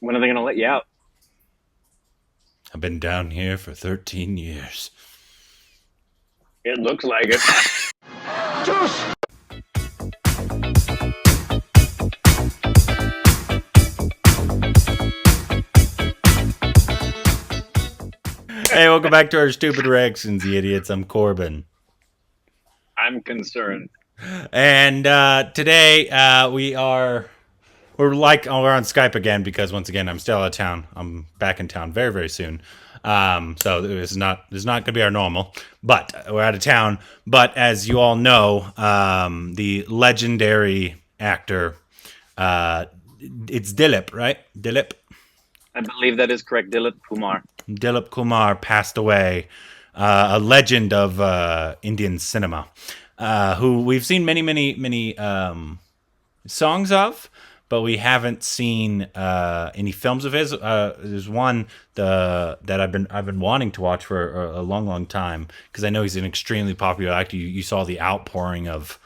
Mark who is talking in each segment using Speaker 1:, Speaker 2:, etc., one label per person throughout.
Speaker 1: When are they going to let you out?
Speaker 2: I've been down here for 13 years.
Speaker 1: It looks like it.
Speaker 2: Hey, welcome back to our stupid reactions, you idiots. I'm Corbin.
Speaker 1: I'm concerned.
Speaker 2: And today we're on Skype again because once again I'm still out of town. I'm back in town very, very soon. So this is not going to be our normal, but we're out of town. But as you all know, the legendary actor, it's Dilip, right? Dilip.
Speaker 1: I believe that is correct. Dilip Kumar.
Speaker 2: Dilip Kumar passed away, a legend of Indian cinema, who we've seen many songs of, but we haven't seen any films of his. There's one that I've been wanting to watch for a long time because I know he's an extremely popular actor. You saw the outpouring of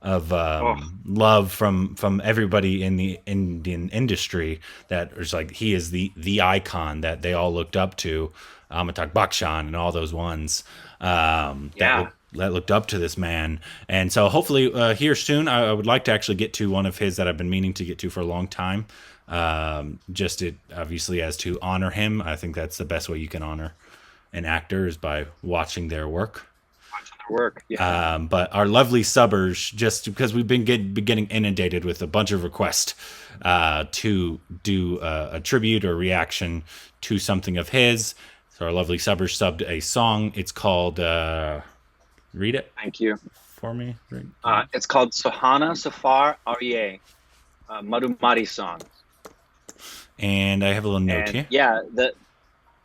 Speaker 2: love from everybody in the Indian industry that was like he is the icon that they all looked up to, Amitabh Bachchan and all those ones that looked up to this man. And so hopefully here soon I would like to actually get to one of his that I've been meaning to get to for a long time, obviously as to honor him. I think that's the best way you can honor an actor is by watching their work.
Speaker 1: Work. Yeah.
Speaker 2: But our lovely subbers, just because we've been getting inundated with a bunch of requests to do a tribute or reaction to something of his. So our lovely subbers subbed a song. It's called, read it.
Speaker 1: Thank you.
Speaker 2: For me.
Speaker 1: It's called Suhana Safar Madhumati song.
Speaker 2: And I have a little note here.
Speaker 1: Yeah,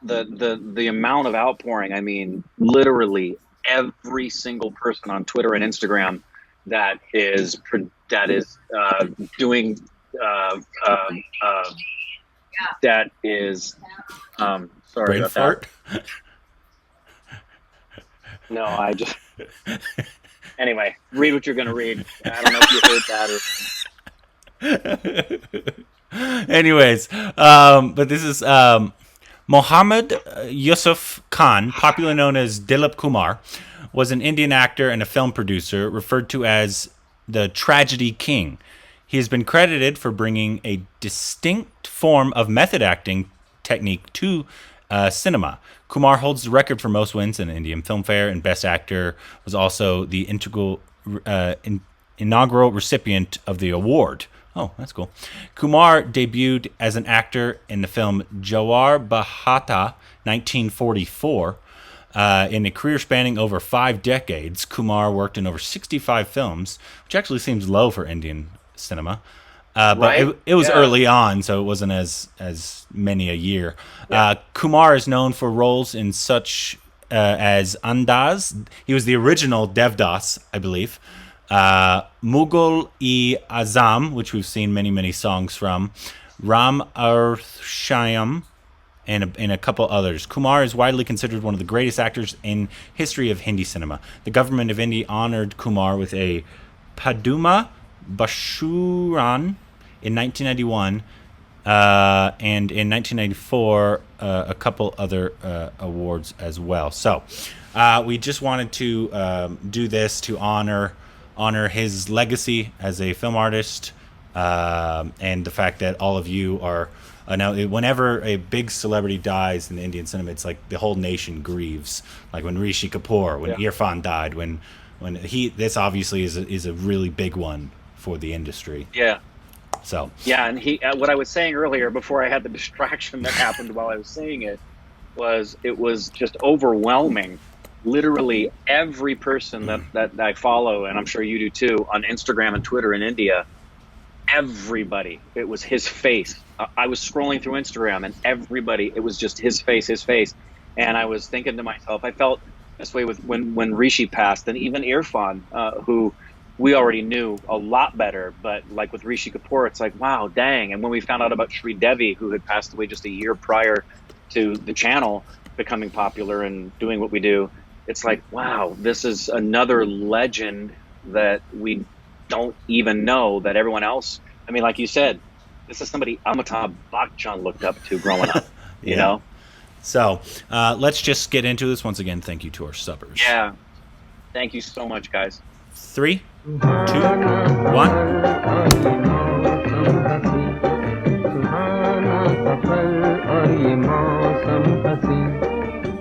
Speaker 1: the amount of outpouring, I mean, literally every single person on Twitter and Instagram that is doing that is sorry
Speaker 2: Brain
Speaker 1: about
Speaker 2: fart?
Speaker 1: that. No, I just anyway, read what you're gonna read. I don't know if you heard that or
Speaker 2: anyways, but this is Mohammad Yusuf Khan, popularly known as Dilip Kumar, was an Indian actor and a film producer referred to as the Tragedy King. He has been credited for bringing a distinct form of method acting technique to cinema. Kumar holds the record for most wins in the Indian Filmfare, and Best Actor was also the inaugural recipient of the award. Oh, that's cool. Kumar debuted as an actor in the film Jawar Bahata, 1944. In a career spanning over 5 decades, Kumar worked in over 65 films, which actually seems low for Indian cinema. But
Speaker 1: right?
Speaker 2: it was early on, so it wasn't as many a year. Yeah. Kumar is known for roles in such as Andaz. He was the original Devdas, I believe. Mughal-e-Azam, which we've seen many songs from, Ram Arshayam, and a couple others. Kumar is widely considered one of the greatest actors in history of Hindi cinema. The government of India honored Kumar with a Padma Bhushan in 1991, and in 1994 a couple other awards as well. So we just wanted to do this to honor his legacy as a film artist, and the fact that all of you are now, whenever a big celebrity dies in Indian cinema, it's like the whole nation grieves. Like when Rishi Kapoor, when Irfan died, when this obviously is a really big one for the industry.
Speaker 1: Yeah.
Speaker 2: So
Speaker 1: yeah, and what I was saying earlier before I had the distraction that happened while I was saying it was just overwhelming. Literally every person that I follow, and I'm sure you do too, on Instagram and Twitter in India, everybody, it was his face. I was scrolling through Instagram and everybody, it was just his face. And I was thinking to myself, I felt this way with when Rishi passed, and even Irfan, who we already knew a lot better, but like with Rishi Kapoor, it's like, wow, dang. And when we found out about Sri Devi, who had passed away just a year prior to the channel becoming popular and doing what we do, it's like, wow, this is another legend that we don't even know that everyone else, I mean, like you said, this is somebody, Amitabh John looked up to growing up.
Speaker 2: Yeah.
Speaker 1: You know.
Speaker 2: So let's just get into this. Once again, thank you to our subbers.
Speaker 1: Yeah. Thank you so much, guys.
Speaker 2: 3, 2, 1.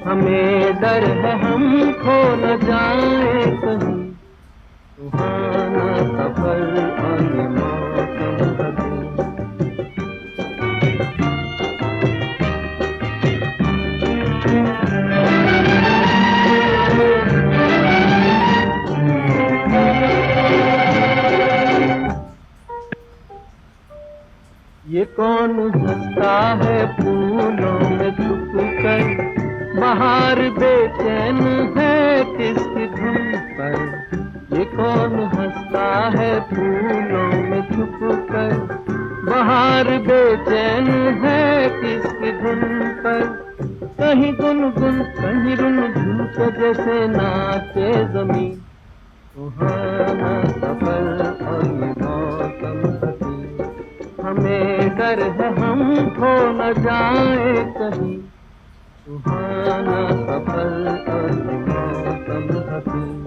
Speaker 3: हमें डर है हम खो न जाए कहीं सुहाना सफर और ये मौसम हसीन ये कौन हंसता है फूलों में छुप कर बाहर बेचैन है किसकी धुन पर ये कौन हंसता है फूलों में छुप कर बाहर बेचैन है किसकी धुन पर कहीं गुनगुन कहीं रुनझुन के जैसे नाचे जमीन सुहाना सफर और ये मौसम हसीन हमें डर है हम खो न जाए कहीं सुहाना सफर और ये मौसम हसीन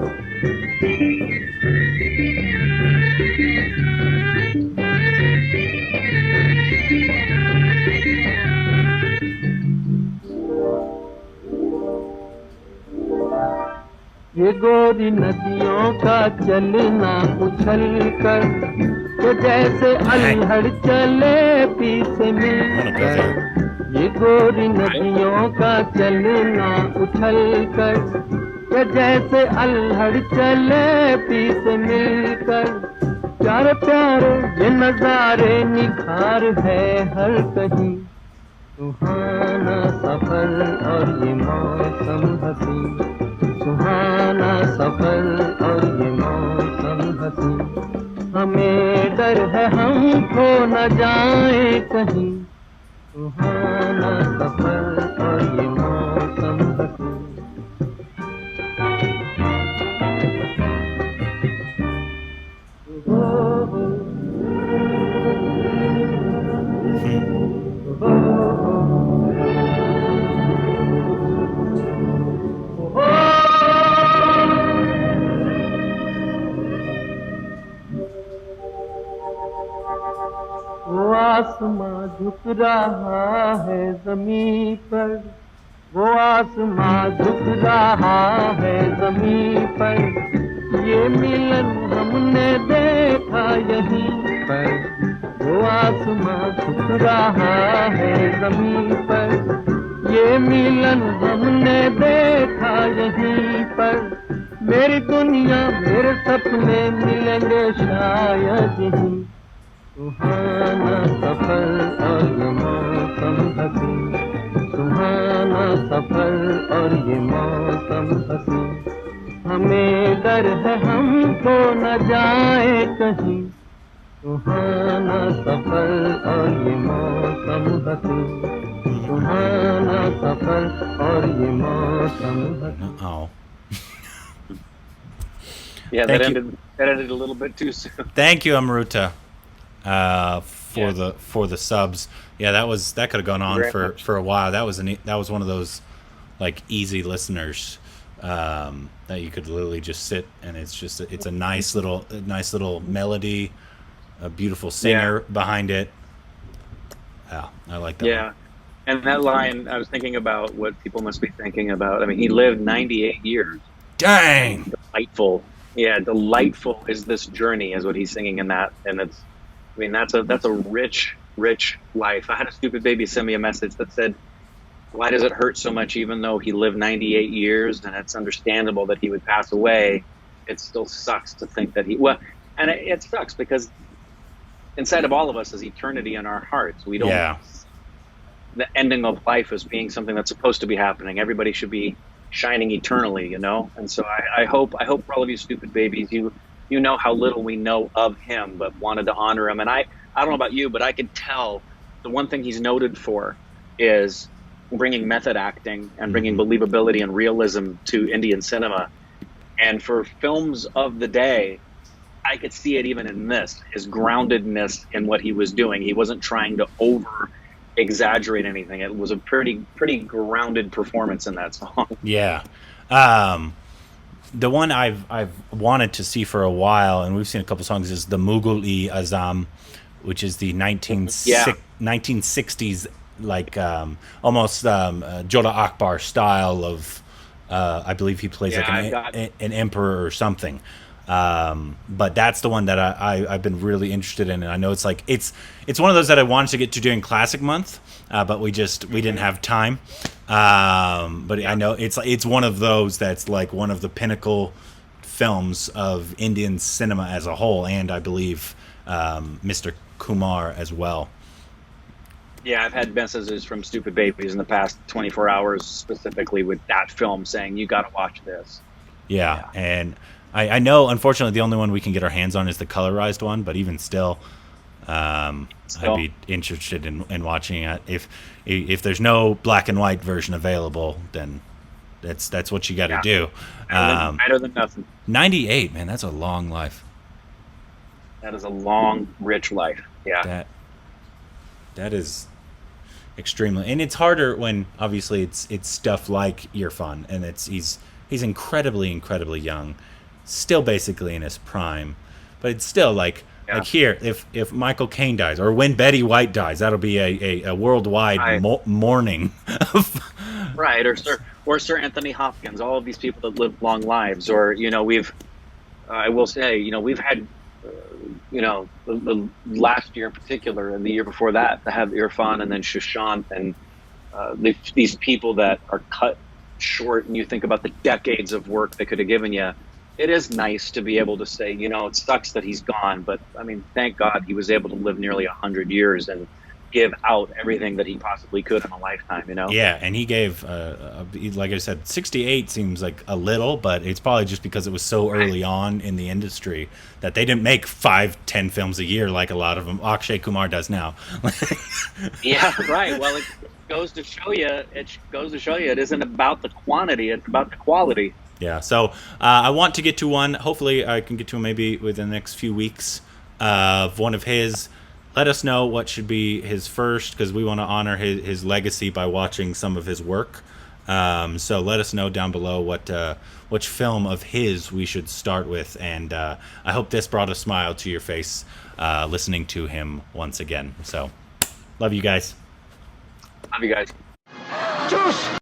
Speaker 3: ये गोरी नदियों का चलना उछल कर तो जैसे अल्हड़ चले पीछे मिलकर ये गोरी नदियों का चलना उछल कर तो जैसे अल्हड़ चले पीछे मिलकर प्यारे प्यारे ये नजारे निखार है हर कहीं सुहाना सफर और ये मौसम हसीन सुहाना सफर और ये मौसम हसीन हमें डर है हम खो न जाए कहीं सुहाना सफर और ये मौसम हसीन आसमां झुक रहा है ज़मीं पर वो आसमां झुक रहा है ज़मीं पर ये मिलन हमने देखा यहीं पर वो आसमां झुक रहा है ज़मीं पर ये मिलन हमने देखा यहीं पर मेरी दुनिया मेरे सपने मिलेंगे शायद यहीं सुहाना सफर और ये मौसम हसीन सुहाना सफर और ये मौसम हसीन हमें डर है हम खो न जाए कहीं सुहाना सफर और ये मौसम हसीन सुहाना सफर और ये मौसम हसीन
Speaker 1: Yeah, that ended a little bit too soon.
Speaker 2: Thank you, Amruta. For the subs. Yeah, that could have gone on for a while. That was one of those like easy listeners that you could literally just sit and it's a nice little melody, a beautiful singer behind it. Yeah, I like that.
Speaker 1: Yeah. One. And that line, I was thinking about what people must be thinking about. I mean, he lived 98 years.
Speaker 2: Dang.
Speaker 1: Delightful. Yeah, delightful is this journey is what he's singing in that, and it's I mean, that's a rich, rich life. I had a stupid baby send me a message that said, why does it hurt so much even though he lived 98 years and it's understandable that he would pass away? It still sucks to think that and it sucks because inside of all of us is eternity in our hearts. We don't, the ending of life as being something that's supposed to be happening. Everybody should be shining eternally, you know? And so I hope for all of you stupid babies, you know how little we know of him, but wanted to honor him. And I don't know about you, but I could tell the one thing he's noted for is bringing method acting and bringing believability and realism to Indian cinema. And for films of the day, I could see it even in this, his groundedness in what he was doing. He wasn't trying to exaggerate anything. It was a pretty grounded performance in that song.
Speaker 2: Yeah. The one I've wanted to see for a while, and we've seen a couple songs, is the Mughal-e Azam, which is the 1960s, like almost Joda Akbar style of, I believe he plays like an emperor or something. But that's the one that I've been really interested in, and I know it's like it's one of those that I wanted to get to during Classic Month, but we didn't have time. But I know it's one of those that's like one of the pinnacle films of Indian cinema as a whole, and I believe Mr. Kumar as well.
Speaker 1: Yeah, I've had messages from Stupid Babies in the past 24 hours specifically with that film saying, you got to watch this.
Speaker 2: Yeah, and I know, unfortunately, the only one we can get our hands on is the colorized one, but even still, I'd be interested in watching it. If there's no black and white version available, then that's what you got to do.
Speaker 1: Better than nothing.
Speaker 2: 98, man, that's a long life.
Speaker 1: That is a long, rich life. Yeah.
Speaker 2: That is extremely, and it's harder when obviously it's stuff like Irfan, and he's incredibly young, still basically in his prime, but it's still like here, if Michael Caine dies or when Betty White dies, that'll be a worldwide mourning.
Speaker 1: Right, or Sir Anthony Hopkins, all of these people that live long lives, or I will say, we've had the last year in particular and the year before that to have Irfan and then Sushant and these people that are cut short, and you think about the decades of work they could have given you. It is nice to be able to say, it sucks that he's gone, but I mean, thank God he was able to live nearly 100 years and give out everything that he possibly could in a lifetime,
Speaker 2: Yeah, and he gave, like I said, 68 seems like a little, but it's probably just because it was so early on in the industry that they didn't make 5-10 films a year like a lot of them. Akshay Kumar does now.
Speaker 1: Yeah, right. Well, it goes to show you, it isn't about the quantity, it's about the quality.
Speaker 2: Yeah, so I want to get to one. Hopefully I can get to maybe within the next few weeks of one of his. Let us know what should be his first, because we want to honor his legacy by watching some of his work. So let us know down below which film of his we should start with. And I hope this brought a smile to your face listening to him once again. So love you guys.
Speaker 1: Love you guys.
Speaker 3: Juice!